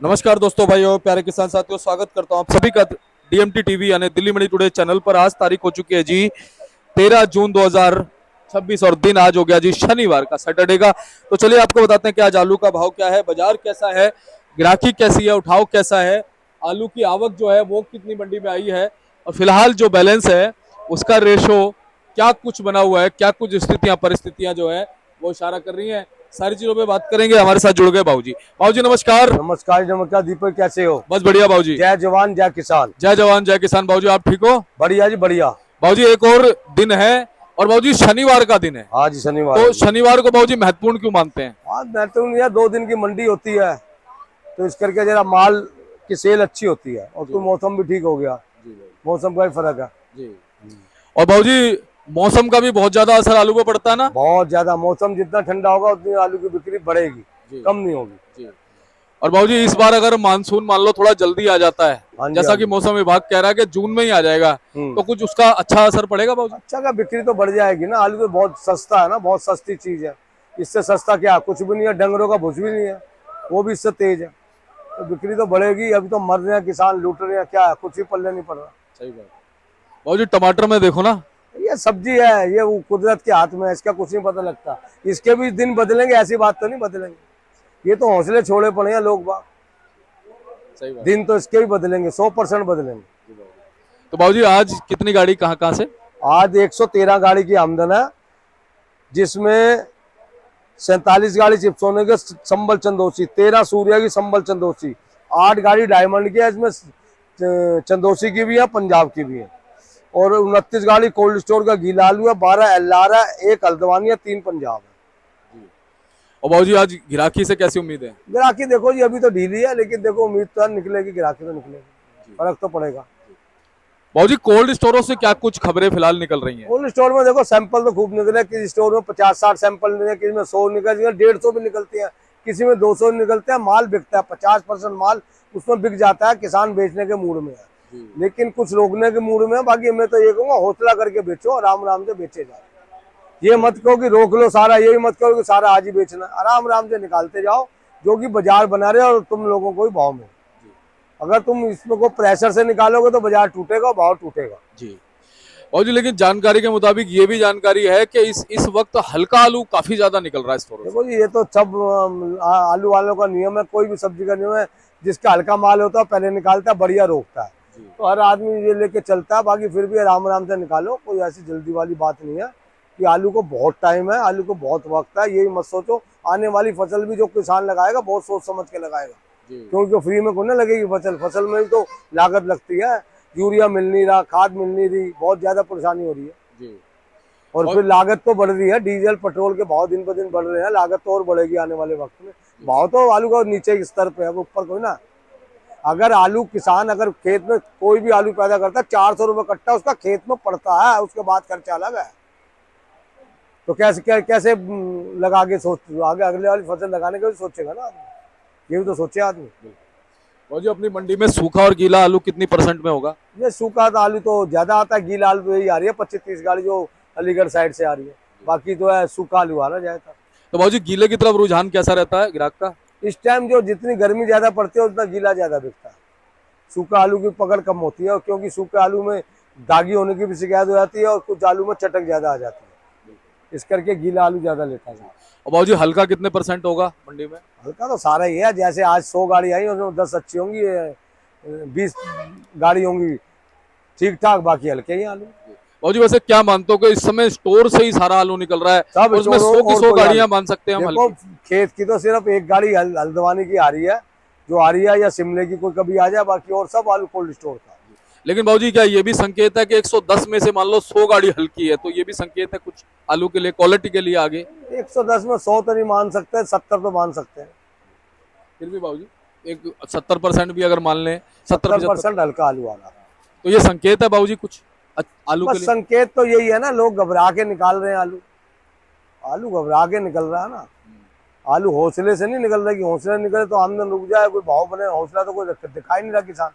नमस्कार दोस्तों, भाइयों, प्यारे किसान साथियों, स्वागत करता हूं आप सभी का डीएमटी टीवी यानी दिल्ली मनी टुडे चैनल पर। आज तारीख हो चुकी है जी 13 जून 2026 और दिन आज हो गया जी शनिवार का, सैटरडे का। तो चलिए आपको बताते हैं कि आज आलू का भाव क्या है, बाजार कैसा है, ग्राहकी कैसी है, उठाव कैसा है, आलू की आवक जो है वो कितनी मंडी में आई है और फिलहाल जो बैलेंस है उसका रेशो क्या कुछ बना हुआ है, क्या कुछ स्थितियां परिस्थितियां जो है वो इशारा कर रही हैं। सारी चीजों पे बात करेंगे। हमारे साथ जुड़ गए बाबूजी। बाबूजी नमस्कार। नमस्कार नमस्कार दीपक, कैसे हो? बस बढ़िया बाबूजी। जय जवान जय किसान। जय जवान जय किसान। बाबूजी आप ठीक हो? बढ़िया जी बढ़िया। बाबूजी एक और दिन है और बाबूजी शनिवार का दिन है। आज शनिवार तो शनिवार को बाबूजी महत्वपूर्ण क्यों मानते हैं? आज महत्वपूर्ण यह 2 दिन की मंडी होती है, तो इस करके जरा माल की सेल अच्छी होती है और तो मौसम भी ठीक हो गया। मौसम का भी फर्क है जी। और बाबूजी मौसम का भी बहुत ज्यादा असर आलू पे पड़ता है ना? बहुत ज्यादा। मौसम जितना ठंडा होगा उतनी आलू की बिक्री बढ़ेगी, कम नहीं होगी। और बाबूजी इस बार अगर मानसून मान लो थोड़ा जल्दी आ जाता है, जैसा कि हाँ मौसम विभाग कह रहा है कि जून में ही आ जाएगा, तो कुछ उसका अच्छा असर पड़ेगा बाबूजी? अच्छा का बिक्री तो बढ़ जाएगी ना। आलू तो बहुत सस्ता है ना, बहुत सस्ती चीज है। इससे सस्ता क्या कुछ भी नहीं है। डंगरों का भूस भी नहीं है, वो भी इससे तेज है, तो बिक्री तो बढ़ेगी। अभी तो मर रहे हैं किसान, लूट रहे हैं, क्या है, कुछ भी पल्ले नहीं पड़ रहा। सही बात। बाबूजी टमाटर में देखो ना, ये सब्जी है, ये वो कुदरत के हाथ में है, इसका कुछ नहीं पता लगता। इसके भी दिन बदलेंगे, ऐसी बात तो नहीं बदलेंगे। ये तो हौसले छोड़े पड़े हैं लोग बाग। सही बात। दिन तो इसके भी बदलेंगे, 100% बदलेंगे। तो बाबूजी आज कितनी गाड़ी कहाँ कहाँ से? आज 113 गाड़ी की आमदन है, जिसमें 47 गाड़ी चिप्सोने के संबल चंदोसी, 13 सूर्या की संबल चंदोसी, 8 गाड़ी डायमंड की है, इसमें चंदोसी की भी है, पंजाब की भी है, और 29 गाड़ी कोल्ड स्टोर का गीला आलू है, 12 एल्लार है, 1 हल्द्वानी है, 3 पंजाब है। और बाबूजी आज गिराकी से कैसी उम्मीद है? गिराकी देखो जी अभी तो ढीली है, लेकिन देखो उम्मीद तो निकलेगी, गिराकी तो निकलेगी, फर्क तो पड़ेगा। बाबूजी कोल्ड स्टोरों से क्या कुछ खबरें फिलहाल निकल रही हैं? कोल्ड स्टोर में देखो सैंपल तो खूब निकले। किसी स्टोर में 50-60 सैंपल निकले, किसी में 100 निकल, 150 भी निकलती है, किसी में 200 निकलते हैं। माल बिकता है, 50% माल उसमें बिक जाता है। किसान बेचने के मूड में है, लेकिन कुछ रोकने के मूड में है। बाकी मैं तो ये कहूँगा हौसला करके बेचो, आराम आराम से बेचे जाओ। ये मत कहो कि रोक लो सारा, ये भी मत कहो कि सारा आज ही बेचना। आराम आराम से निकालते जाओ, जो कि बाजार बना रहे और तुम लोगों को ही भाव में। अगर तुम इसमें को प्रेशर से निकालोगे तो बाजार टूटेगा, भाव टूटेगा जी। और जी लेकिन जानकारी के मुताबिक ये भी जानकारी है कि इस वक्त हल्का आलू काफी ज्यादा निकल रहा है स्टोर में। देखो जी, ये तो सब आलू वालों का नियम है, कोई भी सब्जी का नियम है। जिसका हल्का माल होता है पहले निकालता है, बढ़िया रोकता है, तो हर आदमी ये लेके चलता है। बाकी फिर भी आराम आराम से निकालो, कोई ऐसी जल्दी वाली बात नहीं है कि आलू को बहुत टाइम है, आलू को बहुत वक्त है। यही मत सोचो। आने वाली फसल भी जो किसान लगाएगा बहुत सोच समझ के लगाएगा, क्योंकि फ्री में को ना लगेगी फसल में भी तो लागत लगती है। यूरिया मिल नहीं रहा, खाद मिल नहीं रही, बहुत ज्यादा परेशानी हो रही है। और फिर लागत तो बढ़ रही है, डीजल पेट्रोल के भाव दिन ब दिन बढ़ रहे हैं, लागत तो और बढ़ेगी आने वाले वक्त में। भाव तो आलू का नीचे के स्तर पे है, ऊपर कोई ना। अगर आलू किसान अगर खेत में कोई भी आलू पैदा करता है, 400 रुपये कट्टा उसका खेत में पड़ता है, उसके बाद खर्चा अलग है। तो कैसे लगा के सोच, आगे अगले वाली फसल लगाने का भी सोचेगा ना आदमी, ये भी तो सोचे आदमी। और जी अपनी मंडी में सूखा और गीला आलू कितनी % में होगा? ये सूखा आलू तो ज्यादा आता है, गीला आलू तो यही आ रही है 25-30 गाड़ी जो अलीगढ़ साइड से आ रही है। बाकी तो है सूखा आलू आ रहा जाता। तो बाबूजी गीले की तरफ रुझान कैसा रहता है ग्राहक का? इस टाइम जो जितनी गर्मी ज्यादा पड़ती है उतना गीला ज्यादा बिकता है। सूखा आलू की पकड़ कम होती है, क्योंकि सूखे आलू में दागी होने की भी शिकायत हो जाती है और कुछ आलू में चटक ज्यादा आ जाती है, इस करके गीला आलू ज्यादा लेता है। और बाबूजी हल्का कितने % होगा मंडी में? हल्का तो सारा ही है। जैसे आज 100 गाड़ी आई, उसमें 10 अच्छी होंगी, 20 गाड़ी होंगी ठीक ठाक, बाकी हल्के ही आलू। बाबूजी वैसे क्या मानते हो कि इस समय स्टोर से ही सारा आलू निकल रहा है, सब उसमें 100 की 100 गाड़ियां मान सकते हैं हम? देखो खेत की तो सिर्फ एक गाड़ी हल्द्वानी की आ रही है, जो आ रही है, या शिमले की कोई कभी आ जाए, बाकी और सब आलू कोल्ड स्टोर का। लेकिन बाबूजी क्या ये भी संकेत है कि 110 में से मान लो 100 गाड़ी हल्की है, तो ये भी संकेत है कुछ आलू के लिए, क्वालिटी के लिए आगे? 110 में 100 तो नहीं मान सकते, 70 तो मान सकते हैं। फिर भी बाबूजी एक 70% भी अगर मान लें, 70% हल्का आलू आ रहा है, तो ये संकेत है बाबूजी कुछ आलू के लिए? संकेत तो यही है ना, लोग घबरा के निकाल रहे हैं आलू। आलू घबरा के निकल रहा है ना, आलू हौसले से नहीं निकल रहा। कि हौसले निकले तो आमदन रुक जाए, कोई भाव बने, हौसला तो कोई दिखाई नहीं रहा किसान।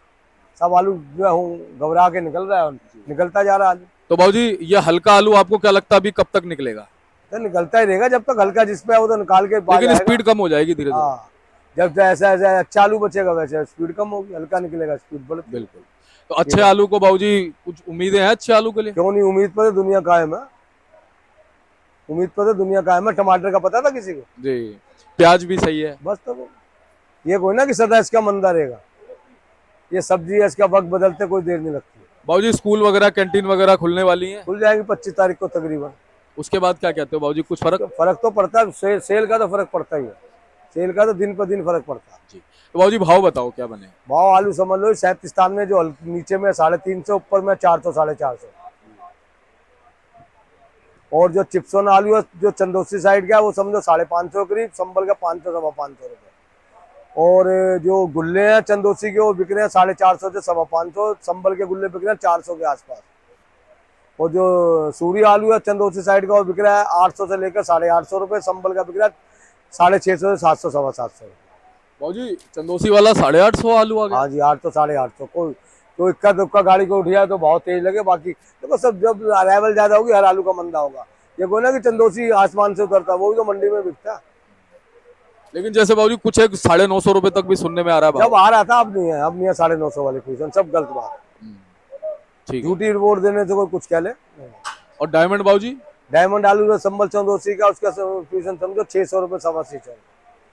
सब आलू जो है घबरा के निकल रहा है, निकलता जा रहा है आलू। तो बाबूजी ये हल्का आलू आपको क्या लगता है अभी कब तक निकलेगा? तो निकलता ही रहेगा जब तक हल्का जिस पे है वो तो निकाल के, लेकिन स्पीड कम हो जाएगी धीरे धीरे। हाँ, जब ऐसा ऐसा अच्छा आलू बचेगा वैसे स्पीड कम होगी, हल्का निकलेगा स्पीड बढ़ती। बिल्कुल। तो अच्छे आलू को बाबूजी कुछ उम्मीदें हैं अच्छे आलू के लिए? क्यों नहीं, उम्मीद पर तो दुनिया कायम है, उम्मीद पर तो दुनिया कायम है। टमाटर का पता था किसी को? जी। प्याज भी सही है। बस तो ये कोई ना कि सदा इसका मंदा रहेगा, ये सब्जी है, इसका वक्त बदलते कोई देर नहीं लगती। बाबूजी स्कूल वगैरह कैंटीन वगैरह खुलने वाली हैं, खुल जाएंगी 25 तारीख को तकरीबन। उसके बाद क्या कहते हो बाबूजी, कुछ फर्क? तो फर्क तो पड़ता है, सेल का तो फर्क पड़ता ही है, सेल का तो दिन पर दिन फर्क पड़ता है। जी। तो बाबूजी भाव बताओ क्या बने? भाव आलू समझ लो 37 में, जो नीचे में 350, ऊपर में 400 450। और जो चिप्सोन आलू है जो चंदोसी साइड का है वो समझो 550 करीब, संबल का 500 550 रुपए। और जो गुल्ले हैं चंदोसी के वो बिक रहे हैं 450 से 550, संबल के गुल्ले बिक रहे हैं 400 के आसपास। और जो सूरी आलू है चंदोसी साइड का वो बिक रहा है 800 से लेकर 850 रुपए, संबल का बिक रहा है 650 से 700 750 रुपए। बाबूजी चंदोसी वाला 850 आलू आ गया। हाँ जी, 800 850। कोई इक्का दुक्का गाड़ी को उठिया तो बहुत तेज लगे, बाकी देखो सब जब अराइवल ज्यादा होगी हर आलू का मंदा होगा। ये कोई ना कि चंदोसी आसमान से उतरता, वो भी तो मंडी में बिकता है। लेकिन जैसे बाबूजी कुछ एक 950 रुपए तक भी सुनने में आ रहा है जब भाव। आ रहा था, अब नहीं है, अब नहीं है 950 वाली पोजीशन, सब गलत बात। ठीक है। झूठी रिपोर्ट देने से कोई कुछ कह ले। और डायमंड बाबूजी? डायमंड आलू का संबल चंदोसी का उसका पोजीशन समझो 600 रुपए 650।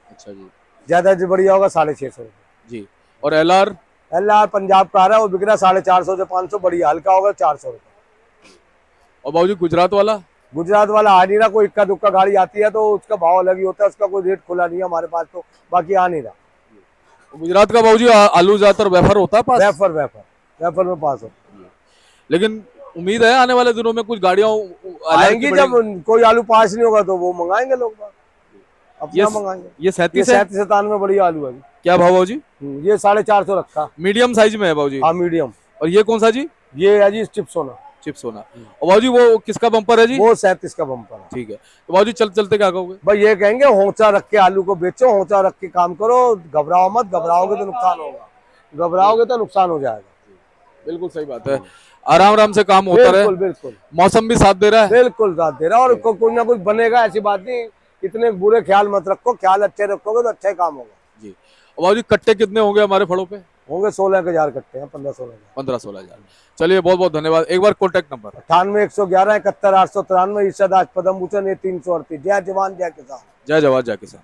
अच्छा जी। ज्यादा जो बढ़िया होगा 650 रुपए। जी। और LR? LR पंजाब का आ रहा है, वो बिक रहा है 450 से 500, बढ़िया हल्का होगा 400 रुपए। और बाबूजी गुजरात वाला? गुजरात वाला आ नहीं रहा, कोई इक्का दुक्का गाड़ी आती है तो उसका भाव अलग ही होता है, उसका कोई रेट खुला नहीं है हमारे पास, तो बाकी आ नहीं रहा। गुजरात का बाबूजी आलू ज्यादातर वेफर होता है पास? वेफर में पास हो। लेकिन उम्मीद है आने वाले दिनों में कुछ गाड़ियां आएंगी, जब कोई आलू पास नहीं होगा तो वो मंगाएंगे लोग, अपना मंगाएंगे। ये 37 है? 37 में बढ़िया आलू है। क्या भाव बाबूजी? ये 450 रखा। मीडियम साइज में है बाबूजी? हाँ मीडियम। और ये कौन सा जी? ये है जी चिप्स होना। चिप्स होना। और बाबूजी वो किसका बम्पर है जी? वो 37 का बम्पर है। ठीक है। तो बाबूजी चलते क्या कहोगे? भाई ये कहेंगे होंचा रख के आलू को बेचो, होंचा रख के काम करो, घबराओ मत, घबराओगे तो नुकसान होगा, घबराओगे तो नुकसान हो जाएगा। बिल्कुल सही बात है, आराम आराम से काम होता रहे। बिल्कुल। मौसम भी साथ दे रहा है। बिल्कुल साथ दे रहा है, और कोई ना कुछ बनेगा, ऐसी बात नहीं। इतने बुरे ख्याल मत रखो, ख्याल अच्छे रखोगे तो अच्छा ही काम होगा जी। और बाबूजी कट्टे कितने होंगे हमारे फलों पे? होंगे 16,000 कट्टे हैं, 15-16,000। 15-16 हजार। चलिए बहुत बहुत धन्यवाद। एक बार कॉन्टेक्ट नंबर? 98 111 71 893, ईर्षादास पदम भूषण, ये 338। जय जवान जय किसान। जय जवान जय किसान।